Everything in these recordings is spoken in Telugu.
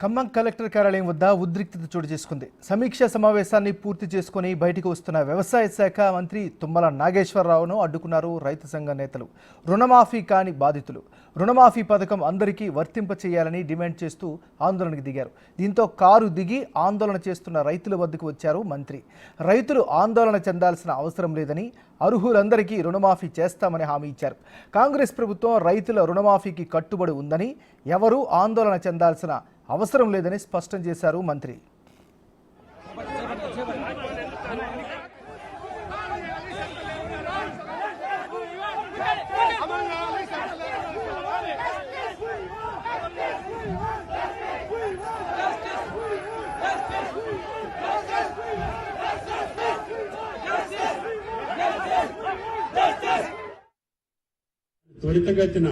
ఖమ్మం కలెక్టర్ కార్యాలయం వద్ద ఉద్రిక్తత చోటు చేసుకుంది. సమీక్షా సమావేశాన్ని పూర్తి చేసుకుని బయటకు వస్తున్న వ్యవసాయ శాఖ మంత్రి తుమ్మల నాగేశ్వరరావును అడ్డుకున్నారు రైతు సంఘ నేతలు. రుణమాఫీ కాని బాధితులు రుణమాఫీ పథకం అందరికీ వర్తింప చేయాలని డిమాండ్ చేస్తూ ఆందోళనకు దిగారు. దీంతో కారు దిగి ఆందోళన చేస్తున్న రైతుల వద్దకు వచ్చారు మంత్రి. రైతులు ఆందోళన చెందాల్సిన అవసరం లేదని, అర్హులందరికీ రుణమాఫీ చేస్తామని హామీ ఇచ్చారు. కాంగ్రెస్ ప్రభుత్వం రైతుల రుణమాఫీకి కట్టుబడి ఉందని, ఎవరూ ఆందోళన చెందాల్సిన అవసరం లేదని స్పష్టం చేశారు మంత్రి. త్వరితగతిన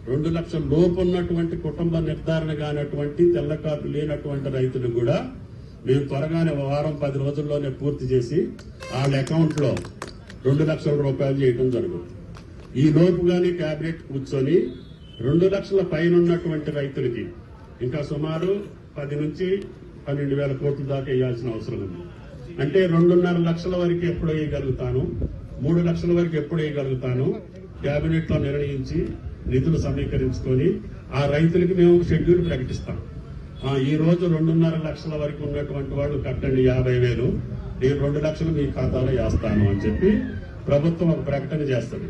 2 లక్షల లోపు ఉన్నటువంటి కుటుంబ నిర్ధారణ కానటువంటి తెల్ల కార్డు లేనటువంటి రైతులు కూడా మేము త్వరగానే వారం 10 రోజుల్లోనే పూర్తి చేసి వాళ్ళ అకౌంట్ లో 2 లక్షల రూపాయలు చేయడం జరుగుతుంది. ఈ లోపుగానే కేబినెట్ కూర్చొని 2 లక్షల పైన ఉన్నటువంటి రైతులకి ఇంకా సుమారు 10 నుంచి 12,000 కోట్ల దాకా వేయాల్సిన అవసరం ఉంది. అంటే 2.5 లక్షల వరకు ఎప్పుడు వేయగలుగుతాను, 3 లక్షల వరకు ఎప్పుడు వేయగలుగుతాను కేబినెట్ లో నిర్ణయించి నిధులు సమీకరించుకొని ఆ రైతులకి మేము షెడ్యూల్ ప్రకటిస్తాం. ఈ రోజు 2.5 లక్షల వరకు ఉన్నటువంటి వాళ్ళు కట్టండి 50,000, నేను 2 లక్షలు మీ ఖాతాలో వేస్తాను అని చెప్పి ప్రభుత్వం ఒక ప్రకటన చేస్తుంది.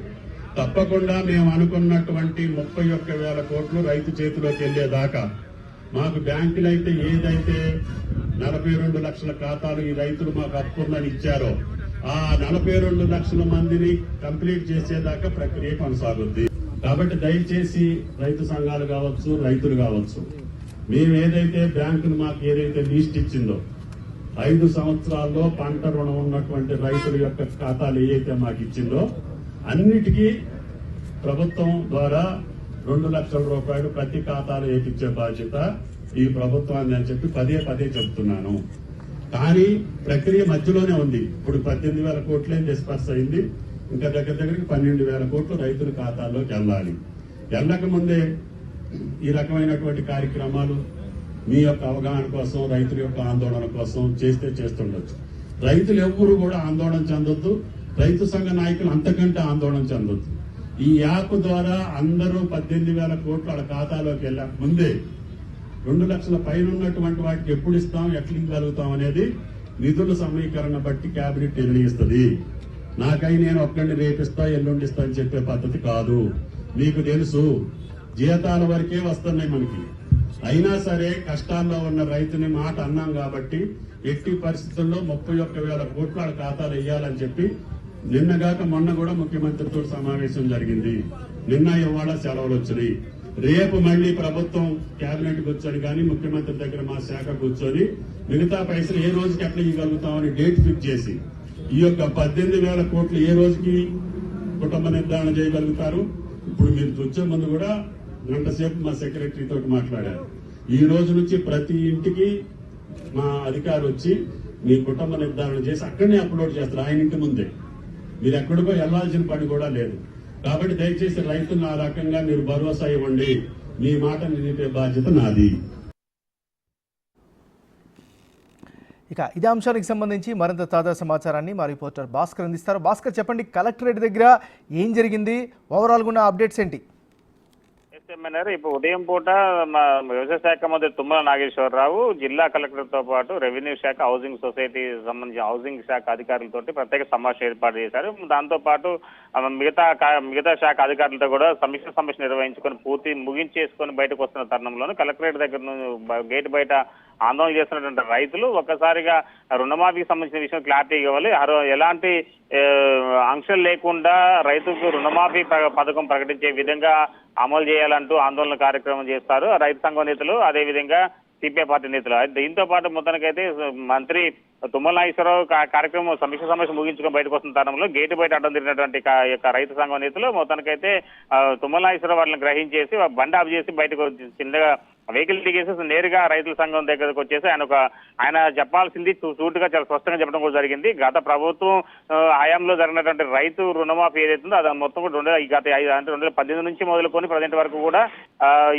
తప్పకుండా మేము అనుకున్నటువంటి 31,000 కోట్లు రైతు చేతిలోకి వెళ్లేదాకా మాకు బ్యాంకులు అయితే ఏదైతే 42 లక్షల ఖాతాలు ఈ రైతులు మాకు అప్పుందని ఇచ్చారో ఆ 42 లక్షల మందిని కంప్లీట్ చేసేదాకా ప్రక్రియ కొనసాగుద్ది. కాబట్టి దయచేసి రైతు సంఘాలు కావచ్చు, రైతులు కావచ్చు, మేము ఏదైతే బ్యాంకులు మాకు ఏదైతే లిస్ట్ ఇచ్చిందో 5 సంవత్సరాల్లో పంట రుణం ఉన్నటువంటి రైతుల యొక్క ఖాతాలు ఏదైతే మాకు ఇచ్చిందో అన్నిటికీ ప్రభుత్వం ద్వారా 2 లక్షల రూపాయలు ప్రతి ఖాతాలో వేపించే బాధ్యత ఈ ప్రభుత్వాన్ని అని చెప్పి పదే చెప్తున్నాను. కానీ ప్రక్రియ మధ్యలోనే ఉంది. ఇప్పుడు 18,000 కోట్లే డిస్పర్స్ అయింది. ఇంకా దగ్గరికి 12,000 కోట్లు రైతుల ఖాతాల్లోకి వెళ్ళాలి. వెళ్ళక ముందే ఈ రకమైనటువంటి కార్యక్రమాలు మీ యొక్క అవగాహన కోసం, రైతుల యొక్క ఆందోళన కోసం చేస్తుండొచ్చు. రైతులు ఎవ్వరూ కూడా ఆందోళన చెందొద్దు, రైతు సంఘ నాయకులు అంతకంటే ఆందోళన చెందొద్దు. ఈ యాప్ ద్వారా అందరూ 18,000 కోట్లు వాళ్ళ ఖాతాలోకి వెళ్ళక ముందే 2 లక్షల పైన ఉన్నటువంటి వాటికి ఎప్పుడు ఇస్తాం, ఎట్లా ఇవ్వగలుగుతాం అనేది నిధుల సమీకరణ బట్టి కేబినెట్ నిర్ణయిస్తుంది. నాకై నేను ఒక్కడిని రేపిస్తా ఎల్లుండిస్తా అని చెప్పే పద్ధతి కాదు. మీకు తెలుసు జీతాల వరకే వస్తున్నాయి మనకి. అయినా సరే కష్టాల్లో ఉన్న రైతుని మాట అన్నాం కాబట్టి ఎట్టి పరిస్థితుల్లో 31,000 కోట్ల వాళ్ళ ఖాతాలు వేయాలని చెప్పి నిన్నగాక మొన్న కూడా ముఖ్యమంత్రితో సమావేశం జరిగింది. నిన్న ఇవాళ సెలవులు వచ్చినాయి. రేపు మళ్లీ ప్రభుత్వం కేబినెట్ కూర్చొని కానీ ముఖ్యమంత్రి దగ్గర మా శాఖ కూర్చొని మిగతా పైసలు ఏ రోజుకి ఎట్లా ఇవ్వగలుగుతామని డేట్ ఫిక్స్ చేసి ఈ యొక్క 18,000 కోట్లు ఏ రోజుకి కుటుంబ నిర్ధారణ చేయగలుగుతారు. ఇప్పుడు మీరు వచ్చే ముందు కూడా గంట సేపు మా సెక్రటరీ తోటి మాట్లాడారు. ఈ రోజు నుంచి ప్రతి ఇంటికి మా అధికారి వచ్చి మీ కుటుంబ నిర్ధారణ చేసి అక్కడనే అప్లోడ్ చేస్తారు. ఆయన ఇంటి ముందే, మీరు ఎక్కడికో వెళ్లాల్సిన పని కూడా లేదు. కాబట్టి దయచేసి రైతులను ఆ రకంగా మీరు భరోసా ఇవ్వండి. మీ మాట నిలిపే బాధ్యత నాది. ఇక ఇదే అంశానికి సంబంధించి మరింత తాజా సమాచారాన్ని మా రిపోర్టర్ భాస్కర్ అందిస్తారు. భాస్కర్, చెప్పండి, కలెక్టరేట్ దగ్గర ఏం జరిగింది, ఓవరాల్గా ఉన్న అప్డేట్స్ ఏంటి? ఇప్పుడు ఉదయం పూట మా వ్యవసాయ శాఖ మంత్రి తుమ్మల నాగేశ్వరరావు జిల్లా కలెక్టర్ తో పాటు రెవెన్యూ శాఖ, హౌసింగ్ సొసైటీ సంబంధించిన హౌసింగ్ శాఖ అధికారులతో ప్రత్యేక సమావేశం ఏర్పాటు చేశారు. దాంతో పాటు మిగతా శాఖ అధికారులతో కూడా సమీక్ష నిర్వహించుకొని పూర్తి ముగించేసుకొని బయటకు వస్తున్న తరుణంలోనూ కలెక్టరేట్ దగ్గర గేట్ బయట ఆందోళన చేస్తున్నటువంటి రైతులు ఒక్కసారిగా రుణమాఫీకి సంబంధించిన విషయం క్లారిటీ ఇవ్వాలి, ఎలాంటి ఆంక్షలు లేకుండా రైతుకు రుణమాఫీ పథకం ప్రకటించే విధంగా అమలు చేయాలంటూ ఆందోళన కార్యక్రమం చేస్తారు రైతు సంఘ నేతలు, అదేవిధంగా సిపిఐ పార్టీ నేతలు. దీంతో పాటు మొత్తానికైతే మంత్రి తుమ్మల నాగేశ్వరరావు కార్యక్రమం సమావేశం ముగించుకొని బయటకు వస్తున్న తరుణంలో గేటు బయట అడ్డం తిరిగినటువంటి యొక్క రైతు సంఘం నేతలు మొత్తానికైతే తుమ్మల నాగేశ్వరరావు వాళ్ళని గ్రహించేసి బండి ఆఫ్ చేసి బయటకు చిన్నగా వెహికల్ దిగేసి నేరుగా రైతుల సంఘం దగ్గరకు వచ్చేసి ఆయన చెప్పాల్సింది సూటుగా చాలా స్పష్టంగా చెప్పడం కూడా జరిగింది. గత ప్రభుత్వం హయాంలో జరిగినటువంటి రైతు రుణమాఫీ ఏదైతుందో అది మొత్తం కూడా గత 2018 నుంచి మొదలుకొని ప్రజెంట్ వరకు కూడా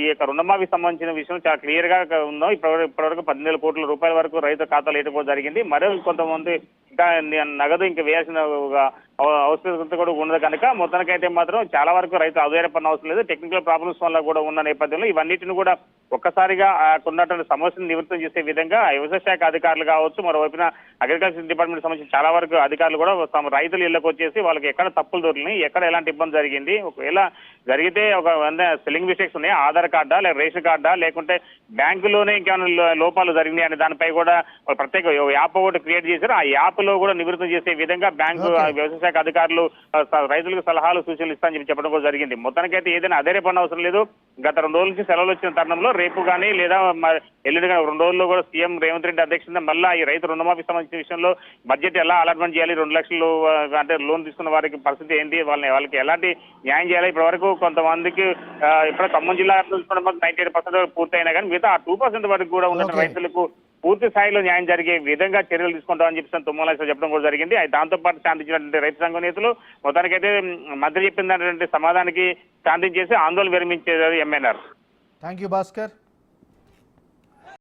ఈ యొక్క రుణమాఫీ సంబంధించిన విషయం చాలా క్లియర్ గా ఉందో. ఇప్పటివరకు 17 కోట్ల రూపాయల వరకు రైతు ఖాతాలు వేయడం జరిగింది. మరో కొంతమంది ఇంకా నగదు ఇంకా వేయాల్సిన అవసరం కూడా ఉన్నది కనుక మొత్తానికైతే మాత్రం చాలా వరకు రైతు ఆధారపడిన అవసరం లేదు. టెక్నికల్ ప్రాబ్లమ్స్ వల్ల కూడా ఉన్న నేపథ్యంలో ఇవన్నిటిని కూడా ఒక్కసారిగా ఉన్నటువంటి సమస్యను నివృత్తం చేసే విధంగా వ్యవసాయ శాఖ అధికారులు కావచ్చు, మరోవైపున అగ్రికల్చర్ డిపార్ట్మెంట్ సంబంధించిన చాలా వరకు అధికారులు కూడా తమ రైతుల ఇళ్లకు వచ్చేసి వాళ్ళకి ఎక్కడ తప్పులు దొరికినాయి, ఎక్కడ ఎలాంటి ఇబ్బంది జరిగింది, ఒకవేళ జరిగితే ఒక స్పెల్లింగ్ మిస్టేక్స్ ఉన్నాయా, ఆధార్ కార్డా లేక రేషన్ కార్డా లేకుంటే బ్యాంకులోనే ఇంకేమైనా లోపాలు జరిగినాయి అనే దానిపై కూడా ప్రత్యేక యాప్ ఒకటి క్రియేట్ చేశారు. ఆ యాప్ లో కూడా నివృత్తం చేసే విధంగా బ్యాంకు వ్యవసాయ శాఖ అధికారులు రైతులకు సలహాలు సూచనలు ఇస్తామని చెప్పడం కూడా జరిగింది. మొత్తానికైతే ఏదైనా అధైర్యపడిన అవసరం లేదు. గత 2 రోజుల నుంచి సెలవులు వచ్చిన తరుణంలో రేపు కానీ లేదా ఎల్లుండి కానీ 2 రోజుల్లో కూడా సీఎం రేవంత్ రెడ్డి అధ్యక్షతన మళ్ళీ ఈ రైతు రుణమాఫీ సంబంధించిన విషయంలో బడ్జెట్ ఎలా అలాట్మెంట్ చేయాలి, 2 లక్షలు అంటే లోన్ తీసుకున్న వారికి పరిస్థితి ఏంటి, వాళ్ళకి ఎలాంటి న్యాయం చేయాలి, ఇప్పటి వరకు కొంతమందికి ఇప్పుడు ఖమ్మం జిల్లా 98% పూర్తయినా కానీ మిగతా 2% వరకు కూడా ఉన్న రైతులకు పూర్తి స్థాయిలో న్యాయం జరిగే విధంగా చర్యలు తీసుకుంటామని చెప్పి తుమ్మల చెప్పడం కూడా జరిగింది. దాంతో పాటు శాంతించినటువంటి రైతు సంఘ నేతలు మొత్తానికైతే మంత్రి చెప్పినటువంటి సమాధానానికి శాంతించేసి ఆందోళన విరమించేది ఎంఎన్ఆర్. Thank you Bhaskar.